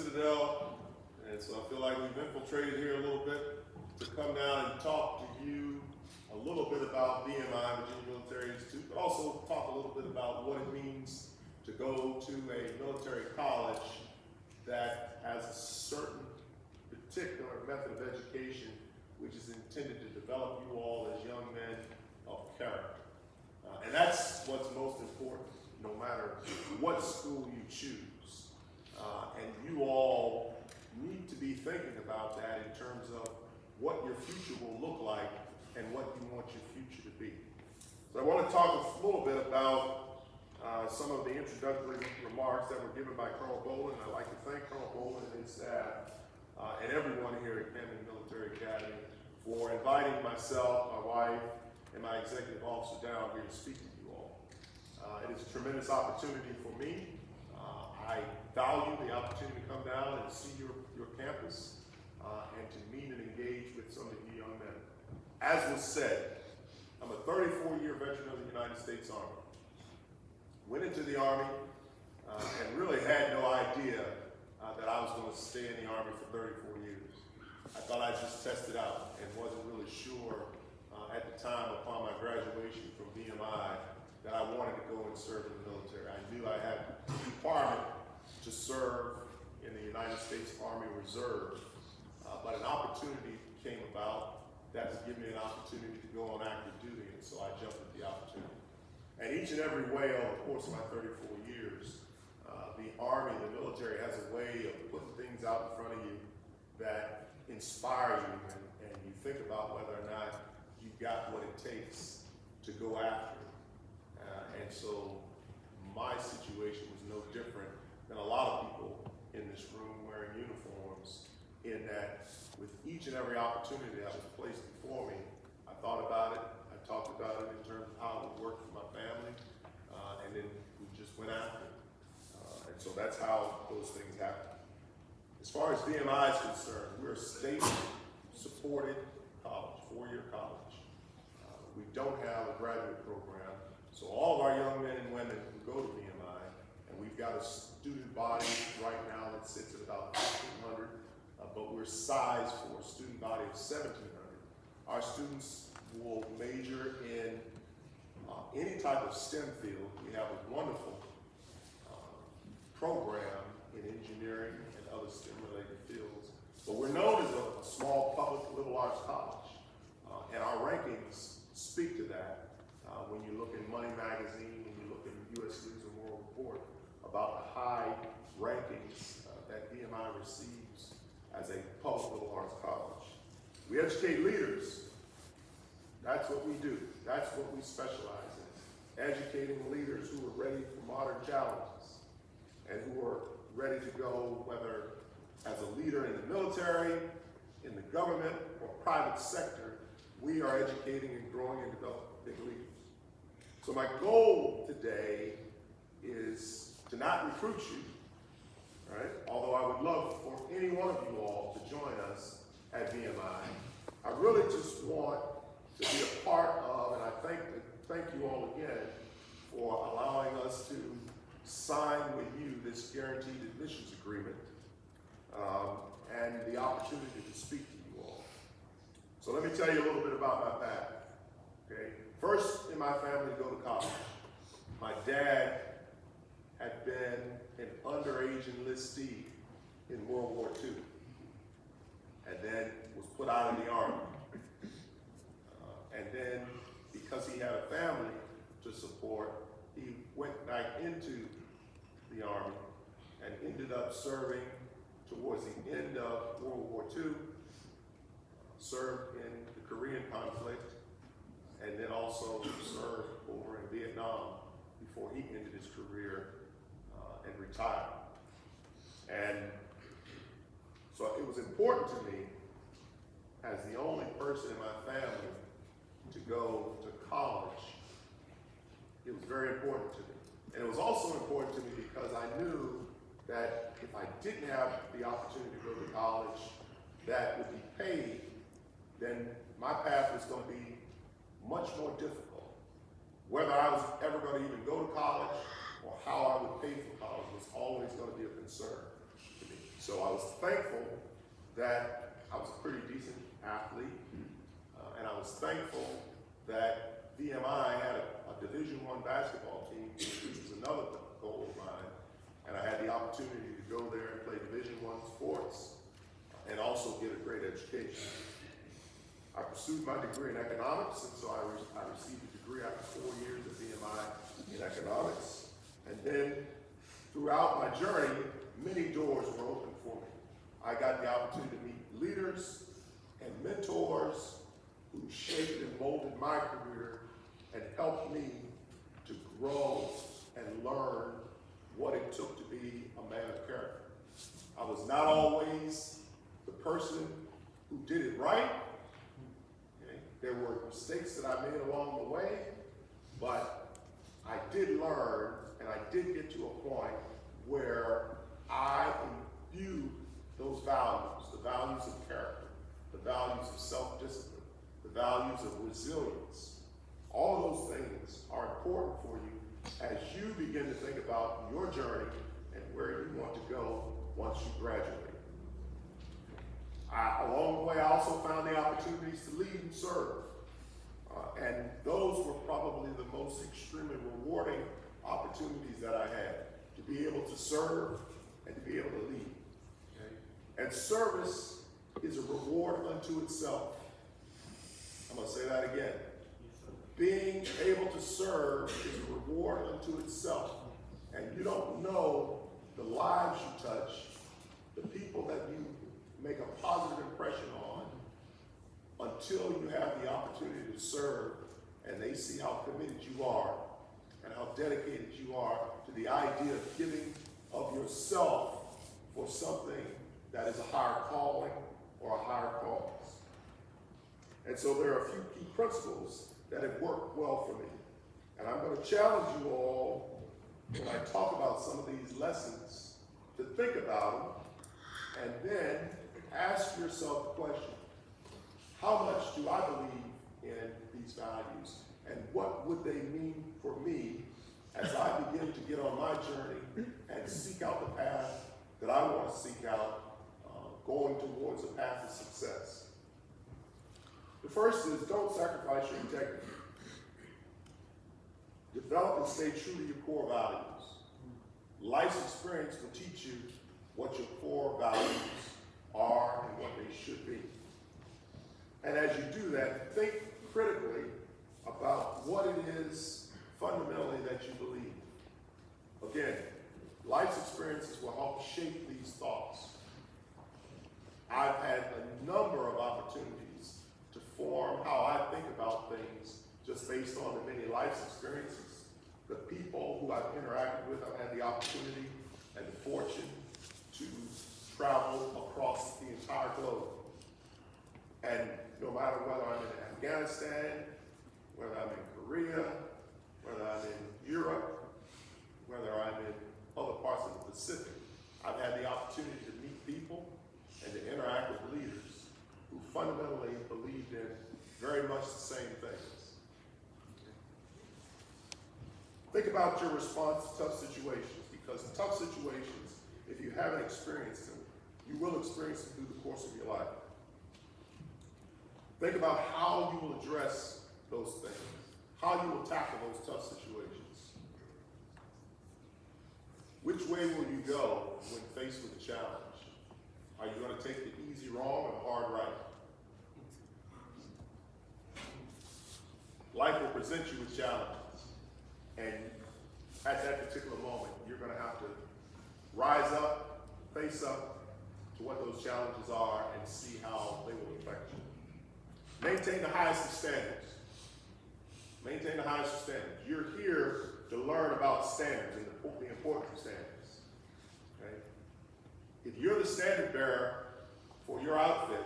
Citadel, and so I feel like we've infiltrated here a little bit to come down and talk to you a little bit about VMI, Virginia Military Institute, but also talk a little bit about what it means to go to a military college that has a certain particular method of education which is intended to develop you all as young men of character. And that's what's most important, no matter what school you choose. And you all need to be thinking about that in terms of what your future will look like and what you want your future to be. So I want to talk a little bit about some of the introductory remarks that were given by Colonel Boland. I'd like to thank Colonel Boland and his staff and everyone here at Camden Military Academy for inviting myself, my wife, and my executive officer down here to speak to you all. It is a tremendous opportunity for me. I value the opportunity to come down and see your campus and to meet and engage with some of you young men. As was said, I'm a 34-year veteran of the United States Army. Went into the Army and really had no idea that I was going to stay in the Army for 34 years. I thought I'd just test it out and wasn't really sure at the time upon my graduation from VMI that I wanted to go and serve in the military. I knew I had the requirement to serve in the United States Army Reserve, but an opportunity came about that would give me an opportunity to go on active duty, and so I jumped at the opportunity. And each and every way over the course of my 34 years, the Army, the military, has a way of putting things out in front of you that inspire you, and you think about whether or not you've got what it takes to go after it. And so my situation was no different than a lot of people in this room wearing uniforms, in that with each and every opportunity that was placed before me, I thought about it, I talked about it in terms of how it would work for my family, and then we just went after it. And so that's how those things happen. As far as VMI is concerned, we're a state-supported college, four-year college. We don't have a graduate program, so all of our young men and women who go to VMI, and we've got a student body right now that sits at about 1,500, but we're sized for a student body of 1,700. Our students will major in any type of STEM field. We have a wonderful program in engineering and other STEM-related fields, but we're known as a small public liberal arts college, and our rankings speak to that. When you look in Money Magazine, when you look in U.S. News and World Report about the high rankings that VMI receives as a public liberal arts college. We educate leaders. That's what we do. That's what we specialize in. Educating leaders who are ready for modern challenges and who are ready to go, whether as a leader in the military, in the government, or private sector. We are educating and growing and developing leaders. So my goal today is to not recruit you, right? Although I would love for any one of you all to join us at VMI. I really just want to be a part of, and I thank you all again for allowing us to sign with you this guaranteed admissions agreement and the opportunity to speak to you all. So let me tell you a little bit about my path. Okay, first in my family to go to college. My dad had been an underage enlistee in World War II, and then was put out of the Army. And then, because he had a family to support, he went back into the Army and ended up serving towards the end of World War II, served in the Korean conflict, and then also served over in Vietnam before he ended his career and retired. And so it was important to me, as the only person in my family to go to college. It was very important to me. And it was also important to me because I knew that if I didn't have the opportunity to go to college that would be paid, then my path was going to be much more difficult. Whether I was ever going to even go to college or how I would pay for college was always going to be a concern to me. So I was thankful that I was a pretty decent athlete, and I was thankful that VMI had a Division I basketball team, which was another goal of mine, and I had the opportunity to go there and play Division I sports and also get a great education. I pursued my degree in economics, and so I received a degree after 4 years at VMI in economics. And then throughout my journey, many doors were open for me. I got the opportunity to meet leaders and mentors who shaped and molded my career and helped me to grow and learn what it took to be a man of character. I was not always the person who did it right. Okay? There were mistakes that I made along the way, but I did learn, and I did get to a point where I imbued those values, the values of character, the values of self-discipline, the values of resilience. All of those things are important for you as you begin to think about your journey and where you want to go once you graduate. Along the way, I also found the opportunities to lead and serve. And those were probably the most extremely rewarding opportunities that I had, to be able to serve and to be able to lead. Okay? And service is a reward unto itself. I'm going to say that again. Being able to serve is a reward unto itself. And you don't know the lives you touch, the people that you make a positive impression on, until you have the opportunity to serve and they see how committed you are and how dedicated you are to the idea of giving of yourself for something that is a higher calling or a higher cause. And so there are a few key principles that have worked well for me. And I'm going to challenge you all, when I talk about some of these lessons, to think about them and then ask yourself the question, how much do I believe in these values, and what would they mean for me as I begin to get on my journey and seek out the path that I want to seek out, going towards a path of success? The first is, don't sacrifice your integrity. Develop and stay true to your core values. Life's experience will teach you what your core values are and what they should be. And as you do that, think critically about what it is fundamentally that you believe. Again, life's experiences will help shape these thoughts. I've had a number of opportunities to form how I think about things just based on the many life's experiences. The people who I've interacted with, I've had the opportunity and the fortune to travel across the entire globe. And no matter whether I'm in Afghanistan, whether I'm in Korea, whether I'm in Europe, whether I'm in other parts of the Pacific, I've had the opportunity to meet people and to interact with leaders who fundamentally believed in very much the same things. Think about your response to tough situations, because tough situations, if you haven't experienced them, you will experience them through the course of your life. Think about how you will address those things, how you will tackle those tough situations. Which way will you go when faced with a challenge? Are you going to take the easy wrong or the hard right? Life will present you with challenges, and at that particular moment, you're going to have to rise up, face up to what those challenges are, and see how they will affect you. Maintain the highest of standards. Maintain the highest of standards. You're here to learn about standards and the importance of standards. Okay? If you're the standard bearer for your outfit,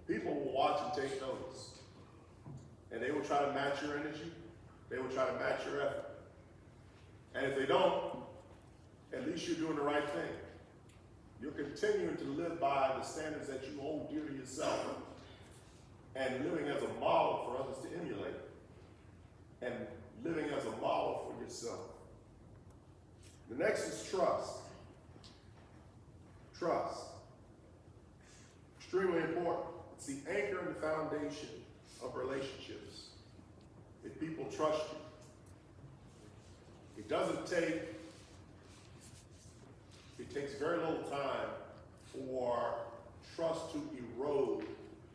people will watch and take notice. And they will try to match your energy. They will try to match your effort. And if they don't, at least you're doing the right thing. You're continuing to live by the standards that you hold dear to yourself, and living as a model for others to emulate, and living as a model for yourself. The next is trust. Trust. Extremely important. It's the anchor and the foundation of relationships. If people trust you, it takes very little time for trust to erode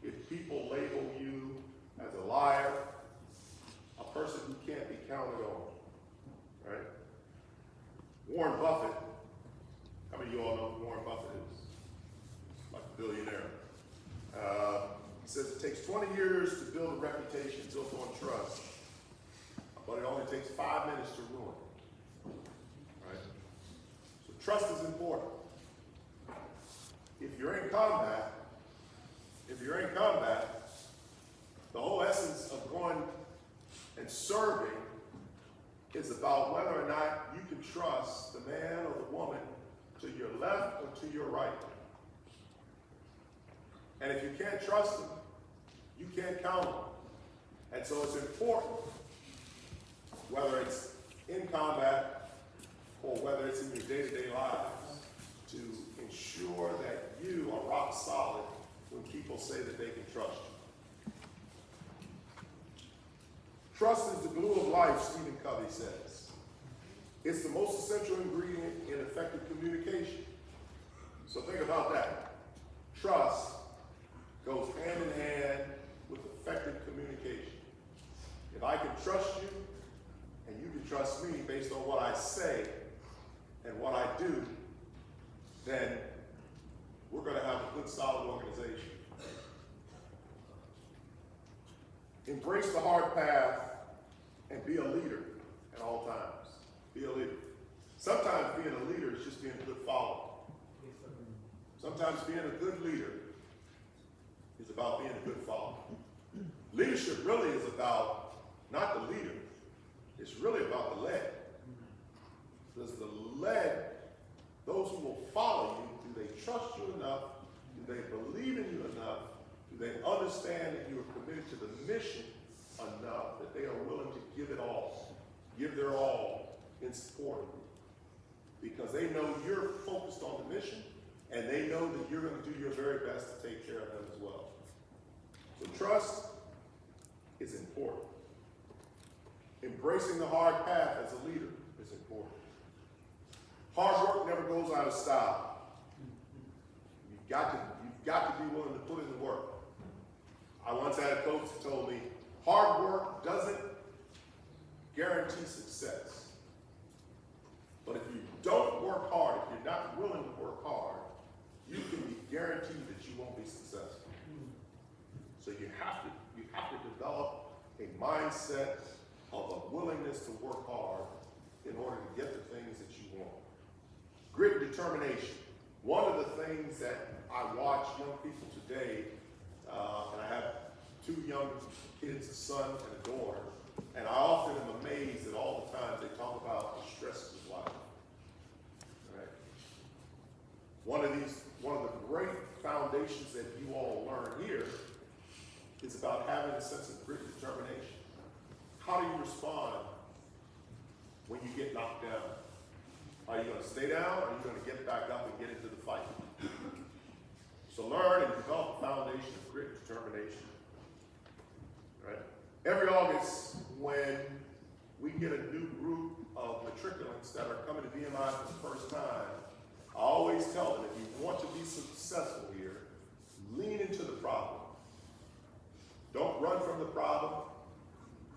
if people label you as a liar, a person who can't be counted on, right? Warren Buffett, how many of you all know who Warren Buffett is? Like a billionaire. He says it takes 20 years to build a reputation built on trust, but it only takes 5 minutes to ruin it, right? So trust is important. If you're in combat, the whole essence of going and serving is about whether or not you can trust the man or the woman to your left or to your right. And if you can't trust them, you can't count them. And so it's important, whether it's in combat or whether it's in your day-to-day lives, to ensure that you are rock solid when people say that they can trust you. Trust is the glue of life, Stephen Covey says. It's the most essential ingredient in effective communication. So think about that. Trust goes hand in hand with effective communication. If I can trust you and you can trust me based on what I say and what I do, then we're going to have a good, solid organization. Embrace the hard path and be a leader at all times. Be a leader. Sometimes being a leader is just being a good follower. Sometimes being a good leader is about being a good follower. Leadership really is about not the leader. It's really about the led. Because the led, those who will follow you, do they trust you enough? Do they believe in you enough? Do they understand that you are committed to the mission enough that they are willing to give it all, give their all in support of you? Because they know you're focused on the mission, and they know that you're going to do your very best to take care of them as well. So trust is important. Embracing the hard path as a leader is important. Hard work never goes out of style. You've got to be willing to put in the work. I once had a coach who told me, hard work doesn't guarantee success. But if you don't work hard, if you're not willing to work hard, you can be guaranteed that you won't be successful. So you have to develop a mindset of a willingness to work hard in order to get the things that you want. Grit and determination. One of the things that I watch young people today, and I have 2 young kids, a son and a daughter, and I often am amazed at all the times they talk about the stresses of life. Right? One of the great foundations that you all learn here is about having a sense of grit and determination. How do you respond when you get knocked down? Are you going to stay down, or are you going to get back up and get into the fight? So learn and develop a foundation of grit and determination. Right? Every August, when we get a new group of matriculants that are coming to VMI for the first time, I always tell them, if you want to be successful here, lean into the problem. Don't run from the problem.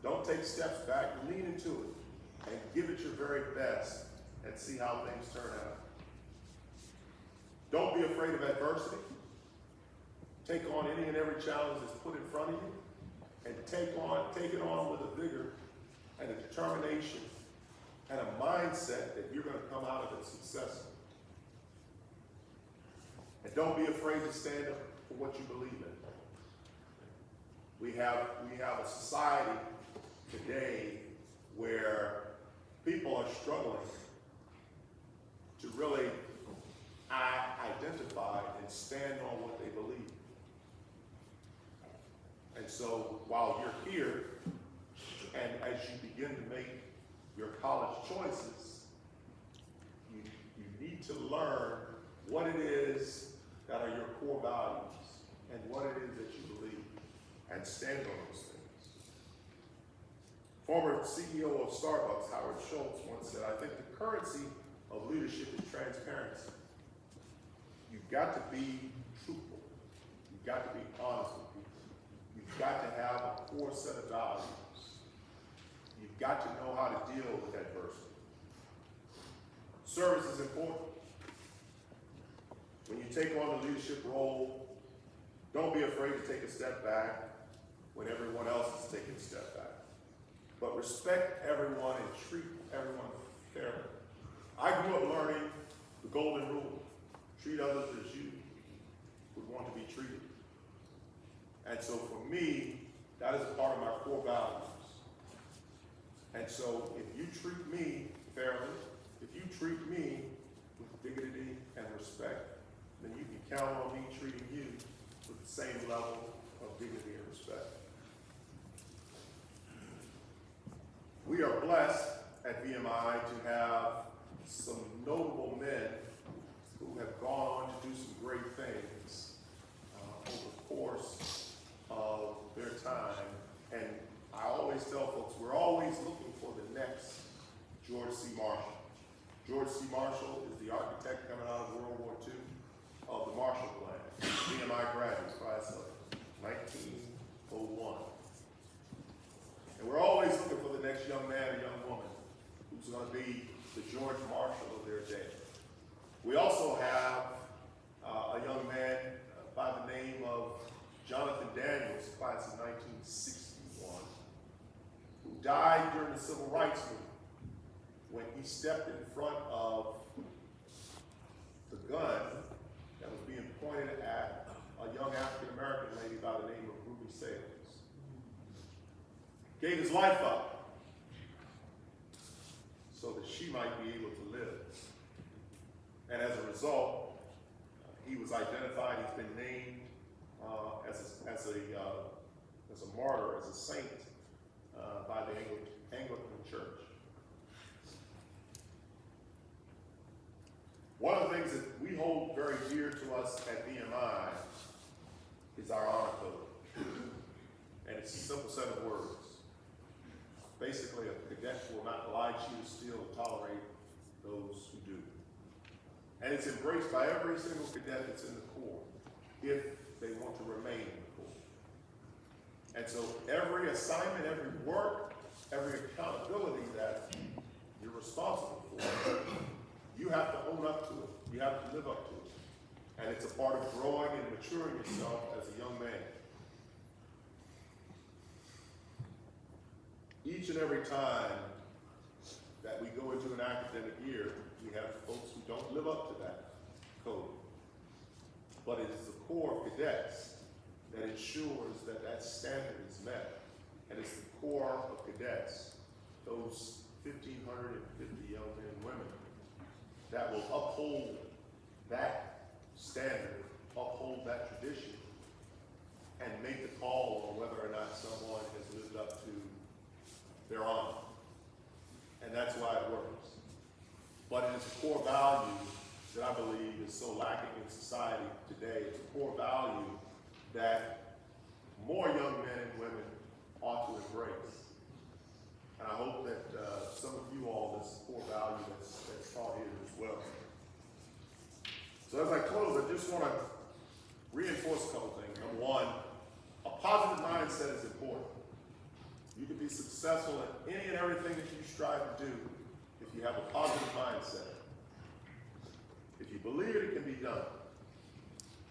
Don't take steps back. Lean into it and give it your very best and see how things turn out. Don't be afraid of adversity. Take on any and every challenge that's put in front of you, and take it on with a vigor and a determination and a mindset that you're going to come out of it successful. And don't be afraid to stand up for what you believe in. We have a society today where people are struggling to really identify and stand on what they believe. And so while you're here, and as you begin to make your college choices, you need to learn what it is is that are your core values and what it is that you believe, and stand on those things. Former CEO of Starbucks, Howard Schultz, once said, I think the currency of leadership is transparency. You've got to be truthful. You've got to be honest with people. You've got to have a core set of values. You've got to know how to deal with adversity. Service is important. When you take on the leadership role, don't be afraid to take a step back when everyone else is taking a step back. But respect everyone and treat everyone fairly. I grew up learning the golden rule. Treat others as you would want to be treated. And so for me, that is a part of my core values. And so if you treat me fairly, if you treat me with dignity and respect, then you can count on me treating you with the same level of dignity and respect. We are blessed at VMI to have some notable men who have gone on to do some great things over the course of their time. And I always tell folks, we're always looking for the next George C. Marshall. George C. Marshall is the architect coming out of World War II of the Marshall Plan, VMI graduates, class of 1901. And we're always looking for the next young man or young woman who's going to be the George Marshall of their day. We also have a young man by the name of Jonathan Daniels, class of 1961, who died during the Civil Rights Movement when he stepped in front of the gun that was being pointed at a young African-American lady by the name of Ruby Sayles. Gave his life up so that she might be able to live. And as a result, he was identified, he's been named as a martyr, as a saint by the Anglican Church. One of the things that we hold very dear to us at VMI is our honor code. And it's a simple set of words. Basically, a cadet will not lie, cheat, or steal, or tolerate those who do. And it's embraced by every single cadet that's in the Corps, if they want to remain in the Corps. And so every assignment, every work, every accountability that you're responsible for, you have to own up to it. You have to live up to it. And it's a part of growing and maturing yourself as a young man. Each and every time that we go into an academic year, we have folks who don't live up to that code. But it is the Corps of Cadets that ensures that that standard is met. And it's the Corps of Cadets, those 1,550 young men and women, that will uphold that standard, uphold that tradition, and make the call on whether or not someone has lived up to their honor. And that's why it works. But it is a core value that I believe is so lacking in society today. It's a core value that more young men and women ought to embrace. And I hope that some of you all, this core value that's taught here as well. So as I close, I just want to reinforce a couple things. Number one, a positive mindset is important. You can be successful in any and everything that you strive to do if you have a positive mindset. If you believe it, it can be done.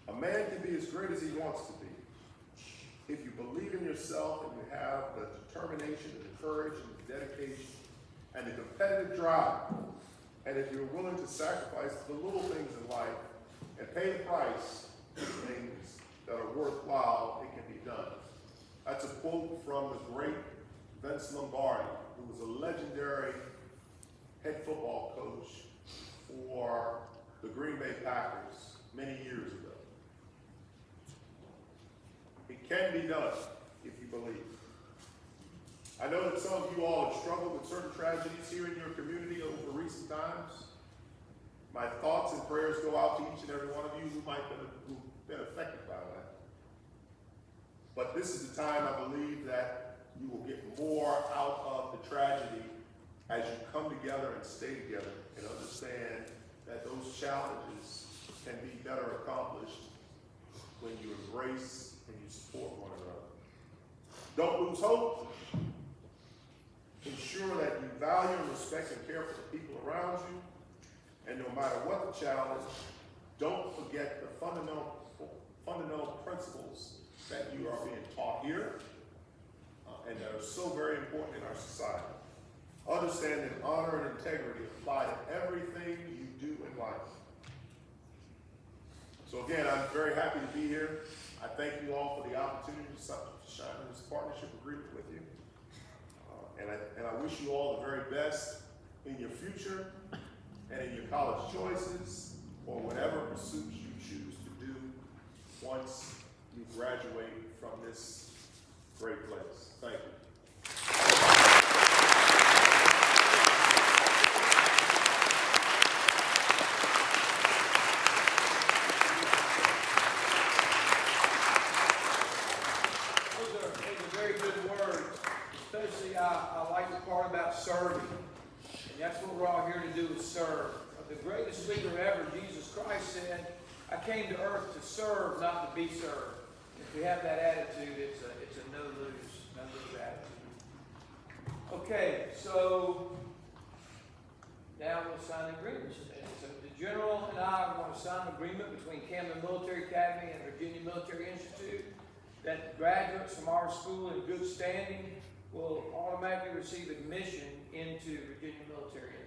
A man can be as great as he wants to be. If you believe in yourself and you have the determination and the courage and the dedication and the competitive drive, and if you're willing to sacrifice the little things in life and pay the price for things that are worthwhile, it can be done. That's a quote from the great Vince Lombardi, who was a legendary head football coach for the Green Bay Packers many years ago. It can be done if you believe. I know that some of you all have struggled with certain tragedies here in your community over recent times. My thoughts and prayers go out to each and every one of you who've been affected by that. But this is the time, I believe, that you will get more out of the tragedy as you come together and stay together and understand that those challenges can be better accomplished when you embrace and you support one another. Don't lose hope. Ensure that you value and respect and care for the people around you. And no matter what the challenge, don't forget the fundamental principles that you are being taught here and that are so very important in our society. Understand that honor and integrity apply to everything you do in life. So again, I'm very happy to be here. I thank you all for the opportunity to shine in this partnership agreement with you. And I wish you all the very best in your future and in your college choices or whatever pursuits you choose to do once you graduate from this great place. Thank you. I like the part about serving, and that's what we're all here to do, is serve. The greatest leader ever, Jesus Christ, said, I came to earth to serve, not to be served. If we have that attitude, it's a no-lose attitude. Okay, so now we'll sign the agreement. So the General and I are going to sign an agreement between Camden Military Academy and Virginia Military Institute that graduates from our school in good standing will automatically receive admission into Virginia Military Institute.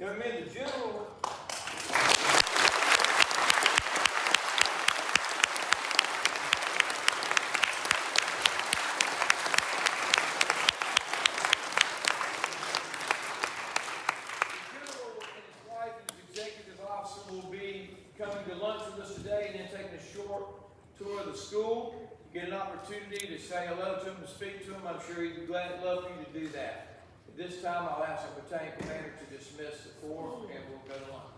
Young men, the General will be coming to lunch with us today and then taking a short tour of the school. You get an opportunity to say hello to him, to speak to him. I'm sure he'd be glad, love for you to do that. At this time, I'll ask our battalion commander to dismiss the four, and we'll go to lunch.